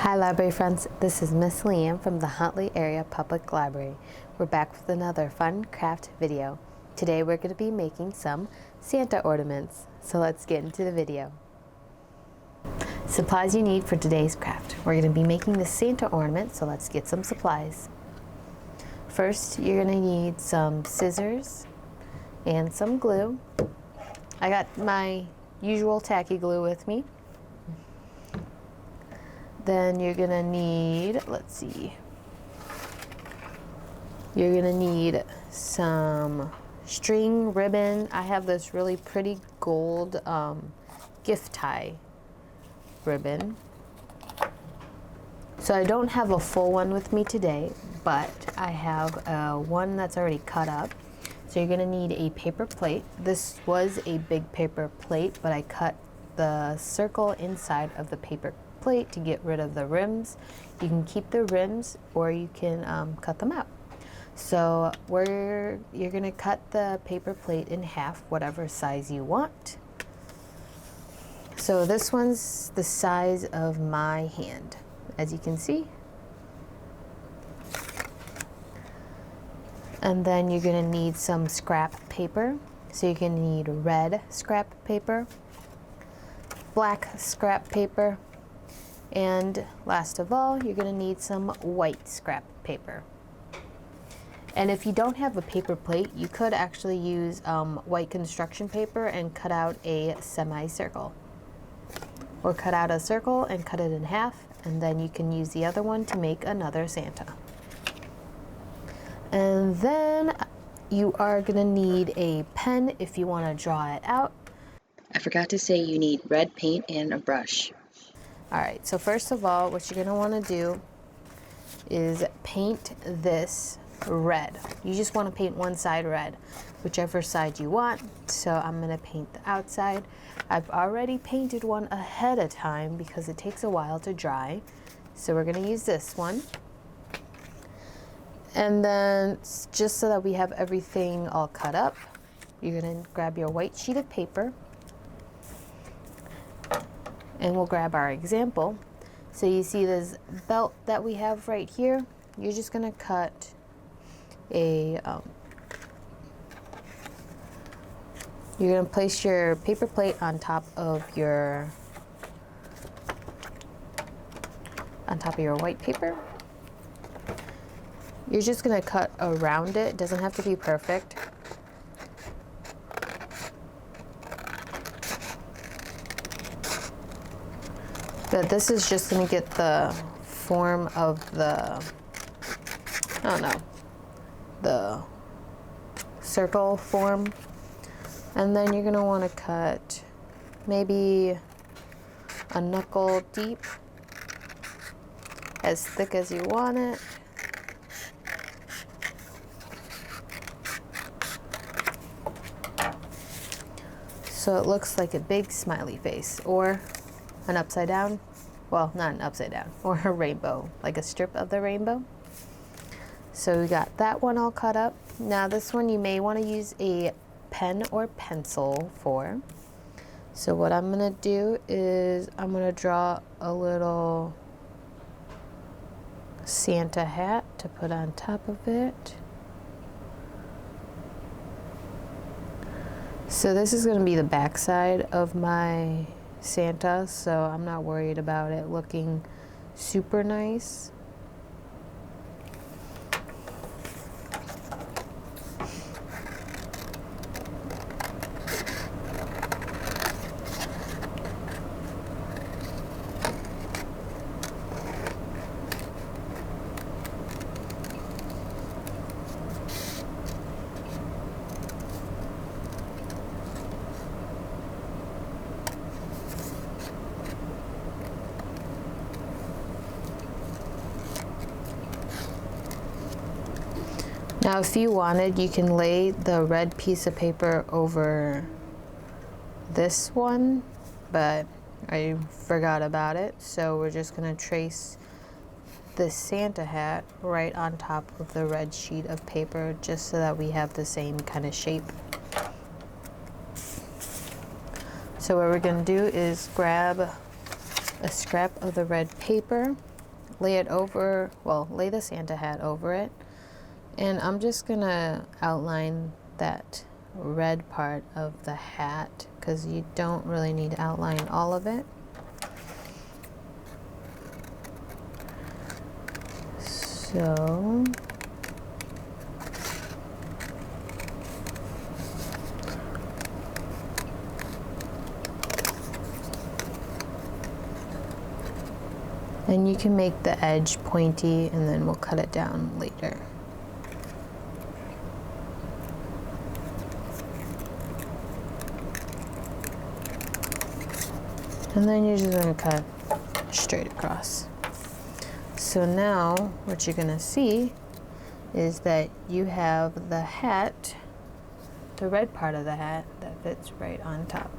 Hi library friends, this is Miss Lian from the Huntley Area Public Library. We're back with another fun craft video. Today we're going to be making some Santa ornaments, so let's get into the video. Supplies you need for today's craft. We're going to be making the Santa ornament, so let's get some supplies. First, you're going to need some scissors and some glue. I got my usual tacky glue with me. Then you're gonna need, let's see, you're gonna need some string, ribbon. I have this really pretty gold gift tie ribbon. So I don't have a full one with me today, but I have one that's already cut up. So you're gonna need a paper plate. This was a big paper plate, but I cut the circle inside of the paper plate to get rid of the rims. You can keep the rims or you can cut them out. So you're gonna cut the paper plate in half, whatever size you want. So this one's the size of my hand, as you can see. And then you're gonna need some scrap paper. So you're gonna need red scrap paper, black scrap paper, and last of all, you're gonna need some white scrap paper. And if you don't have a paper plate, you could actually use white construction paper and cut out a semicircle. Or cut out a circle and cut it in half, and then you can use the other one to make another Santa. And then you are gonna need a pen if you wanna draw it out. I forgot to say you need red paint and a brush. Alright, so first of all, what you're going to want to do is paint this red. You just want to paint one side red, whichever side you want. So I'm going to paint the outside. I've already painted one ahead of time because it takes a while to dry. So we're going to use this one. And then just so that we have everything all cut up, you're going to grab your white sheet of paper. And we'll grab our example. So you see this belt that we have right here. You're just gonna cut a, you're gonna place your paper plate on top of your white paper. You're just gonna cut around it. It doesn't have to be perfect. But this is just going to get the form of the, I don't know, the circle form. And then you're going to want to cut maybe a knuckle deep, as thick as you want it. So it looks like a big smiley face, or an upside down, well, not an upside down, or a rainbow, like a strip of the rainbow. So we got that one all cut up. Now this one you may want to use a pen or pencil for. So what I'm gonna do is I'm gonna draw a little Santa hat to put on top of it. So this is gonna be the back side of my Santa, so I'm not worried about it looking super nice. Now if you wanted, you can lay the red piece of paper over this one, but I forgot about it. So we're just gonna trace the Santa hat right on top of the red sheet of paper, just so that we have the same kind of shape. So what we're going to do is grab a scrap of the red paper, lay it over, well, lay the Santa hat over it, and I'm just gonna outline that red part of the hat because you don't really need to outline all of it. So and you can make the edge pointy and then we'll cut it down later. And then you're just going to cut straight across. So now what you're going to see is that you have the hat, the red part of the hat that fits right on top.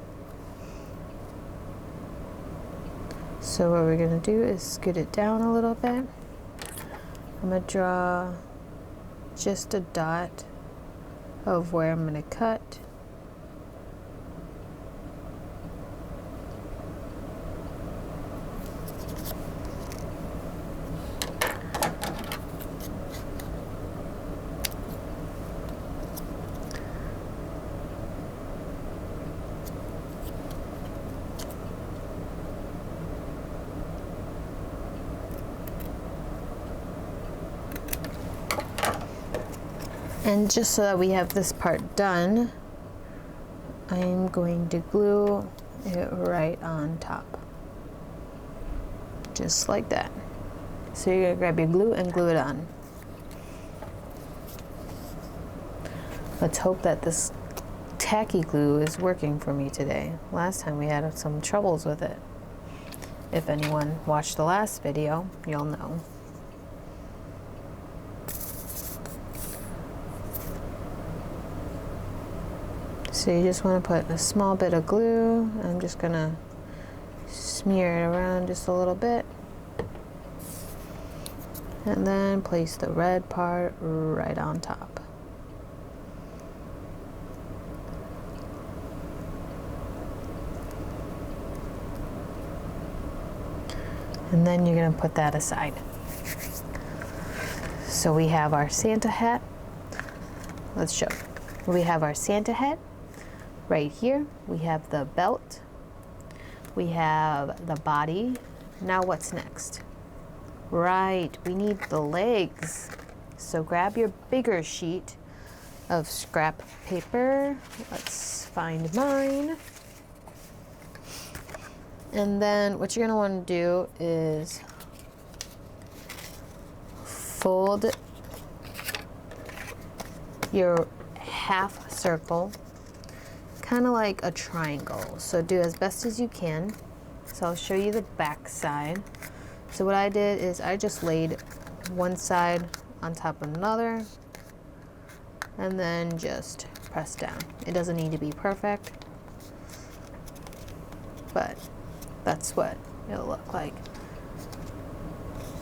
So what we're going to do is scoot it down a little bit. I'm going to draw just a dot of where I'm going to cut. And just so that we have this part done, I'm going to glue it right on top. Just like that. So you're gonna grab your glue and glue it on. Let's hope that this tacky glue is working for me today. Last time we had some troubles with it. If anyone watched the last video, you'll know. So you just want to put a small bit of glue. I'm just going to smear it around just a little bit. And then place the red part right on top. And then you're going to put that aside. So we have our Santa hat. Let's show. We have our Santa hat. Right here, we have the belt, we have the body. Now what's next? Right, we need the legs. So grab your bigger sheet of scrap paper. Let's find mine. And then what you're gonna wanna do is fold your half circle kind of like a triangle. So do as best as you can. So I'll show you the back side. So what I did is I just laid one side on top of another and then just press down. It doesn't need to be perfect, but that's what it'll look like.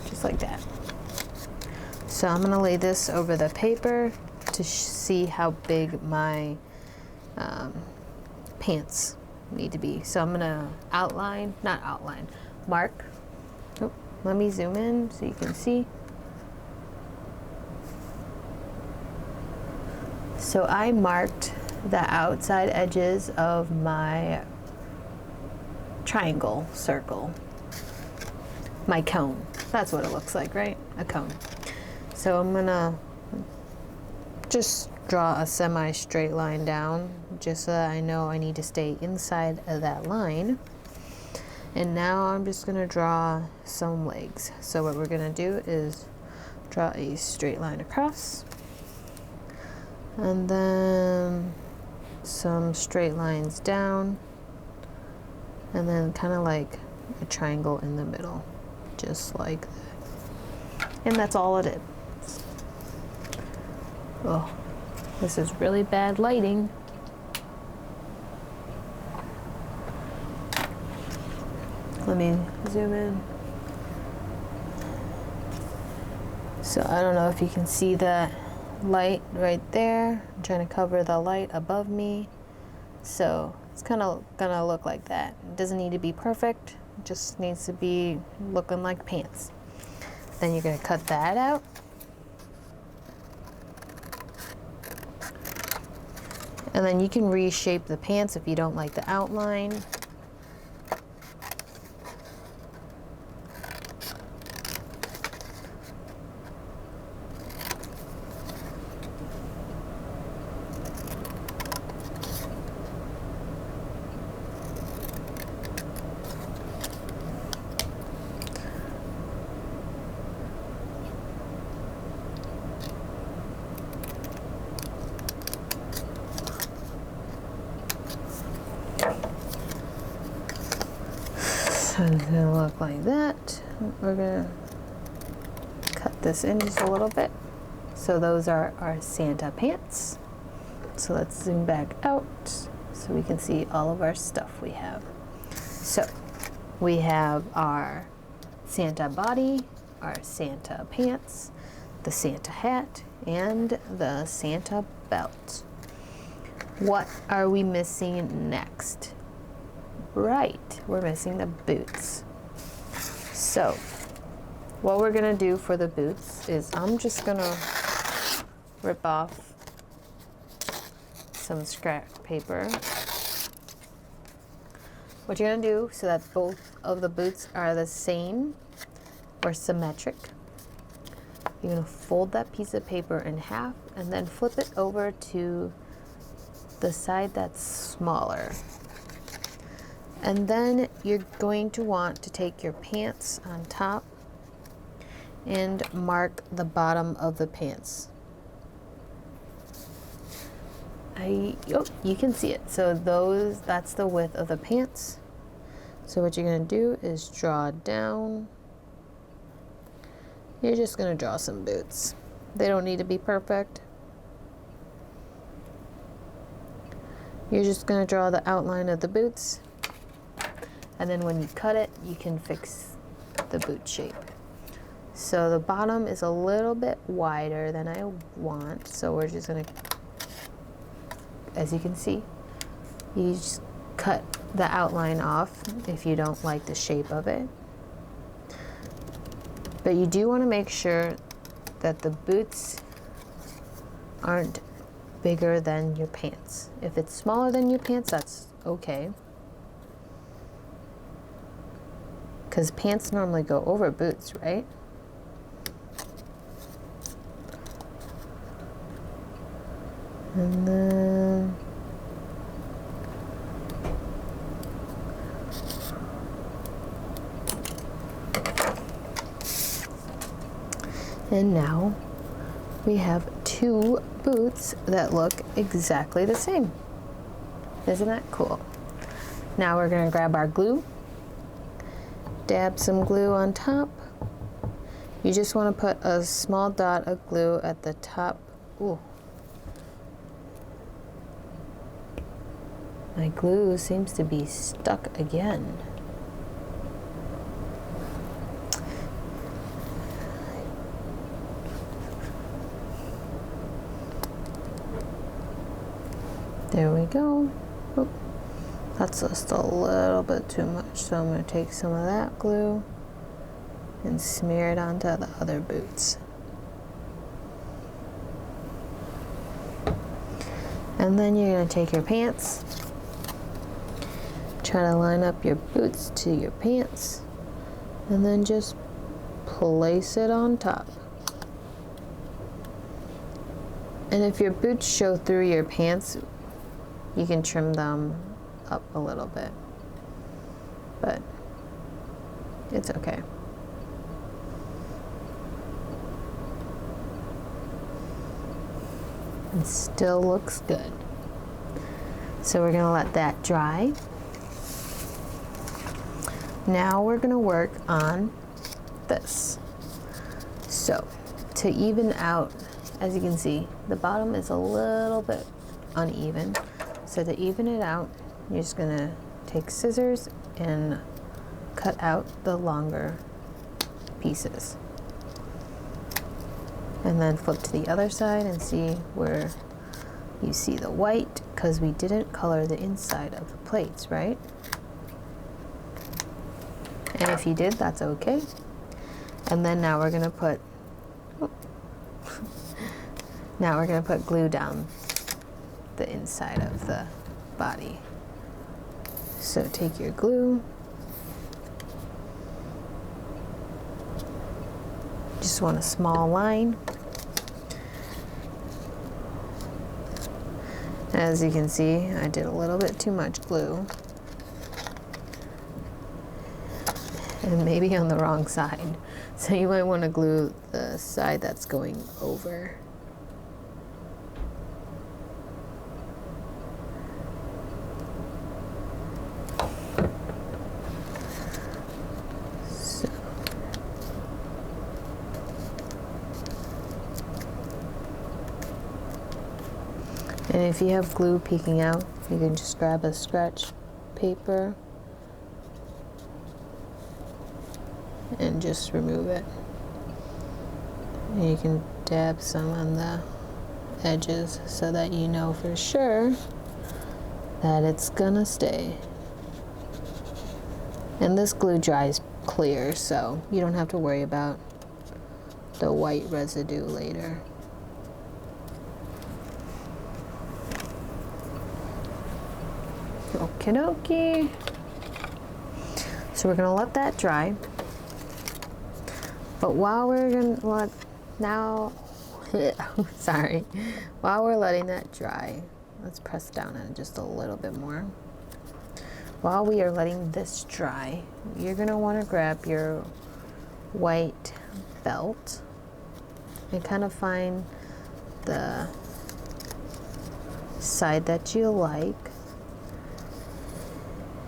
Just like that. So I'm gonna lay this over the paper to see how big my pants need to be. So I'm gonna mark. Oh, let me zoom in so you can see. So I marked the outside edges of my triangle circle, my cone. That's what it looks like, right? A cone. So I'm gonna just draw a semi-straight line down just so that I know I need to stay inside of that line. And now I'm just gonna draw some legs. So what we're gonna do is draw a straight line across and then some straight lines down and then kind of like a triangle in the middle, just like that. And that's all it is. Oh, this is really bad lighting. Let me zoom in. So I don't know if you can see that light right there. I'm trying to cover the light above me. So it's kind of gonna look like that. It doesn't need to be perfect, It just needs to be looking like pants. Then you're gonna cut that out. And then you can reshape the pants if you don't like the outline. So it's gonna look like that. We're gonna cut this in just a little bit. So those are our Santa pants. So let's zoom back out so we can see all of our stuff we have. So we have our Santa body, our Santa pants, the Santa hat, and the Santa belt. What are we missing next? Right, we're missing the boots. So what we're gonna do for the boots is I'm just gonna rip off some scrap paper. What you're gonna do so that both of the boots are the same or symmetric, you're gonna fold that piece of paper in half and then flip it over to the side that's smaller. And then you're going to want to take your pants on top and mark the bottom of the pants. You can see it. So that's the width of the pants. So what you're gonna do is draw down. You're just gonna draw some boots. They don't need to be perfect. You're just gonna draw the outline of the boots. And then when you cut it, you can fix the boot shape. So the bottom is a little bit wider than I want. So we're just gonna, as you can see, you just cut the outline off if you don't like the shape of it. But you do wanna make sure that the boots aren't bigger than your pants. If it's smaller than your pants, that's okay. Because pants normally go over boots, right? And then now we have two boots that look exactly the same. Isn't that cool? Now we're gonna grab our glue. Dab some glue on top. You just want to put a small dot of glue at the top. Ooh. My glue seems to be stuck again. There we go. Oop. That's just a little bit too much, so I'm going to take some of that glue and smear it onto the other boots. And then you're going to take your pants, try to line up your boots to your pants, and then just place it on top. And if your boots show through your pants, you can trim them up a little bit, but it's okay. It still looks good. So we're gonna let that dry. Now we're gonna work on this. So to even out, as you can see, the bottom is a little bit uneven. So to even it out, you're just gonna take scissors and cut out the longer pieces. And then flip to the other side and see where you see the white, because we didn't color the inside of the plates, right? And if you did, that's okay. And then now we're gonna put, glue down the inside of the body. So take your glue, just want a small line. As you can see, I did a little bit too much glue. And maybe on the wrong side. So you might want to glue the side that's going over. So. And if you have glue peeking out, you can just grab a scratch paper and just remove it. And you can dab some on the edges so that you know for sure that it's gonna stay. And this glue dries clear, so you don't have to worry about the white residue later. Okie dokie. So we're gonna let that dry. But while we're gonna while we're letting that dry, let's press down on it just a little bit more. While we are letting this dry, you're gonna wanna grab your white belt and kind of find the side that you like.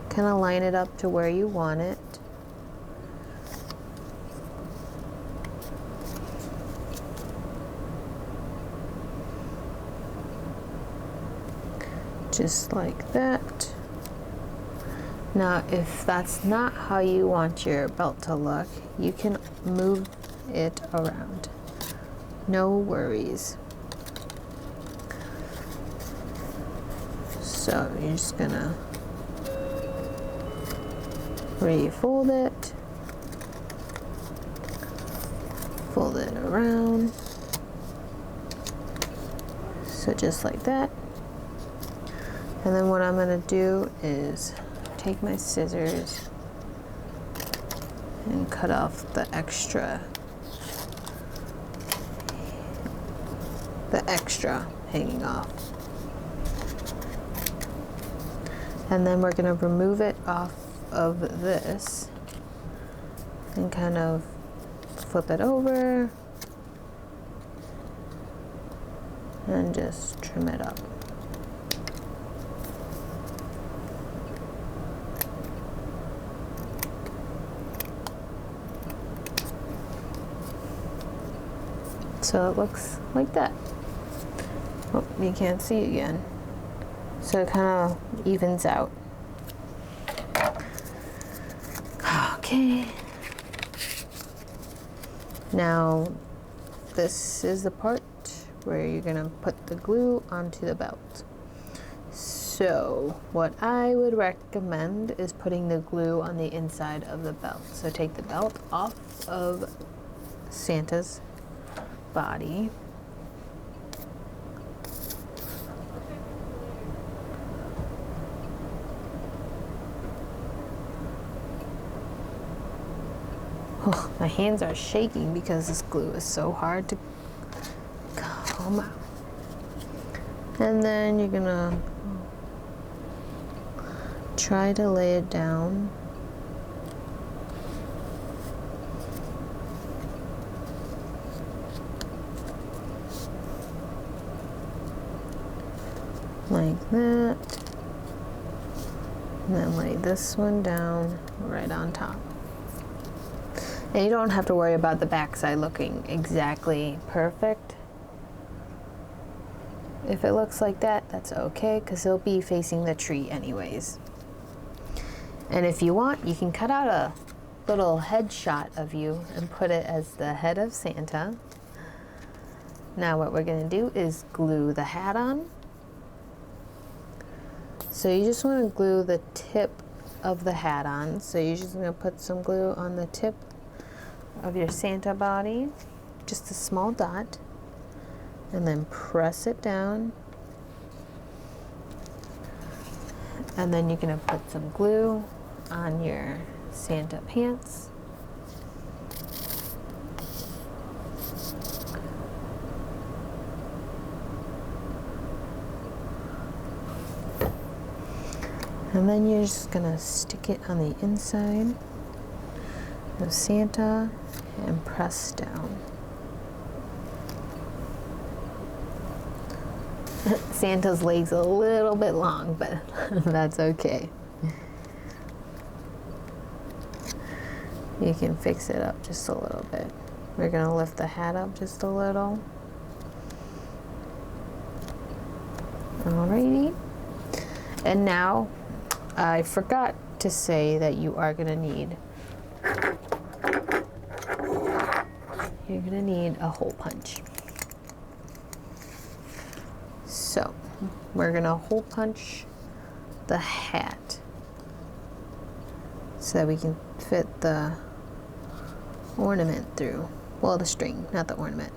Kind of line it up to where you want it. Just like that. Now, if that's not how you want your belt to look, you can move it around. No worries. So you're just gonna refold it, fold it around, so just like that. And then what I'm gonna do is take my scissors and cut off the extra hanging off. And then we're gonna remove it off of this and kind of flip it over and just trim it up. So it looks like that. Oh, you can't see again. So it kind of evens out. Okay. Now, this is the part where you're gonna put the glue onto the belt. So, what I would recommend is putting the glue on the inside of the belt. So take the belt off of Santa's body. Oh, my hands are shaking because this glue is so hard to come out. And then you're gonna try to lay it down. Like that. And then lay this one down right on top. And you don't have to worry about the backside looking exactly perfect. If it looks like that, that's okay, because it'll be facing the tree anyways. And if you want, you can cut out a little head shot of you and put it as the head of Santa. Now what we're gonna do is glue the hat on. So you just want to glue the tip of the hat on. So you're just gonna put some glue on the tip of your Santa body, just a small dot, and then press it down. And then you're gonna put some glue on your Santa pants. And then you're just gonna stick it on the inside of Santa and press down. Santa's leg's a little bit long, but that's okay. You can fix it up just a little bit. We're gonna lift the hat up just a little. Alrighty. And now, I forgot to say that you are gonna need, you're gonna need a hole punch. So, we're gonna hole punch the hat so that we can fit the ornament through. Well, the string, not the ornament.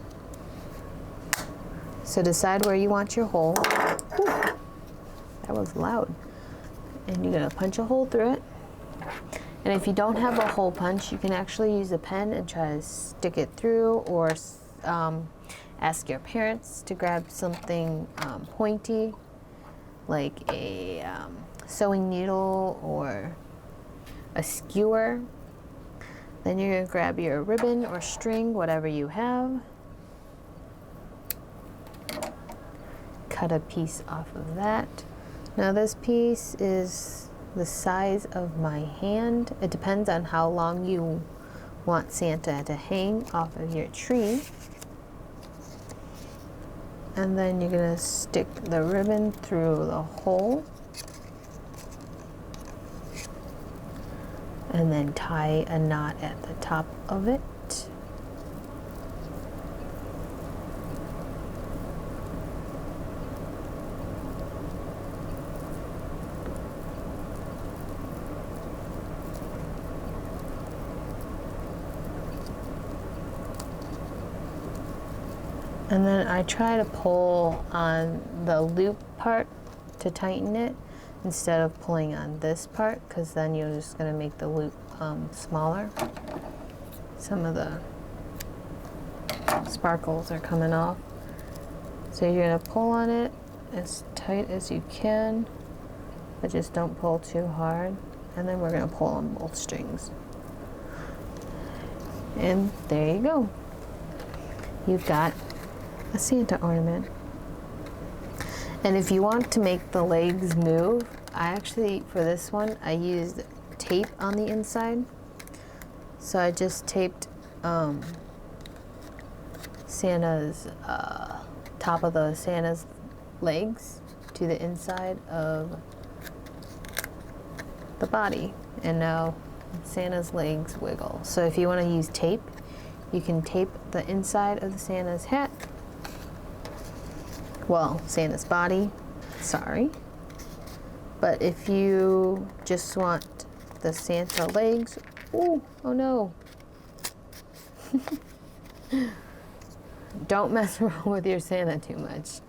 So decide where you want your hole. Ooh, that was loud. And you're gonna punch a hole through it. And if you don't have a hole punch, you can actually use a pen and try to stick it through, or ask your parents to grab something pointy, like a sewing needle or a skewer. Then you're gonna grab your ribbon or string, whatever you have. Cut a piece off of that. Now this piece is the size of my hand. It depends on how long you want Santa to hang off of your tree. And then you're gonna stick the ribbon through the hole. And then tie a knot at the top of it. And then I try to pull on the loop part to tighten it instead of pulling on this part, because then you're just going to make the loop smaller. Some of the sparkles are coming off. So you're going to pull on it as tight as you can, but just don't pull too hard. And then we're going to pull on both strings. And there you go. You've got a Santa ornament. And if you want to make the legs move, I actually, for this one, I used tape on the inside. So I just taped Santa's, top of the Santa's legs to the inside of the body. And now Santa's legs wiggle. So if you want to use tape, you can tape the inside of the Santa's hat. Well, Santa's body, sorry. But if you just want the Santa legs, oh no. Don't mess around with your Santa too much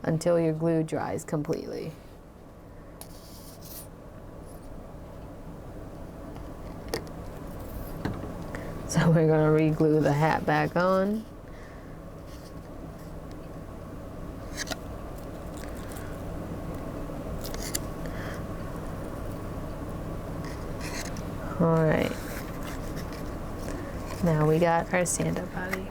until your glue dries completely. So we're gonna re-glue the hat back on. All right, now we got our Santa body.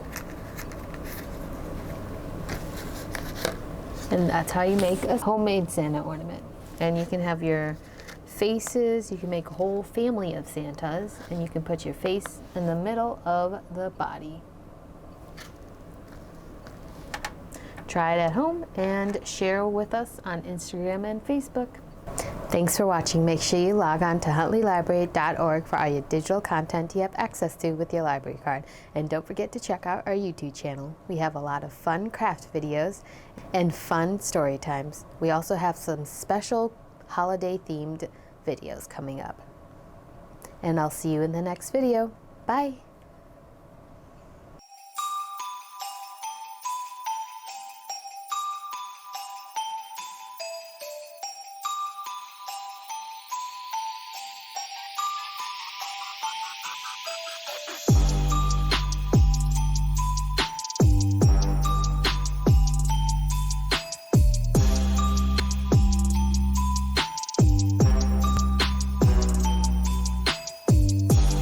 And that's how you make a homemade Santa ornament. And you can have your faces, you can make a whole family of Santas, and you can put your face in the middle of the body. Try it at home and share with us on Instagram and Facebook. Thanks for watching. Make sure you log on to huntleylibrary.org for all your digital content you have access to with your library card. And don't forget to check out our YouTube channel. We have a lot of fun craft videos and fun story times. We also have some special holiday themed videos coming up. And I'll see you in the next video. Bye!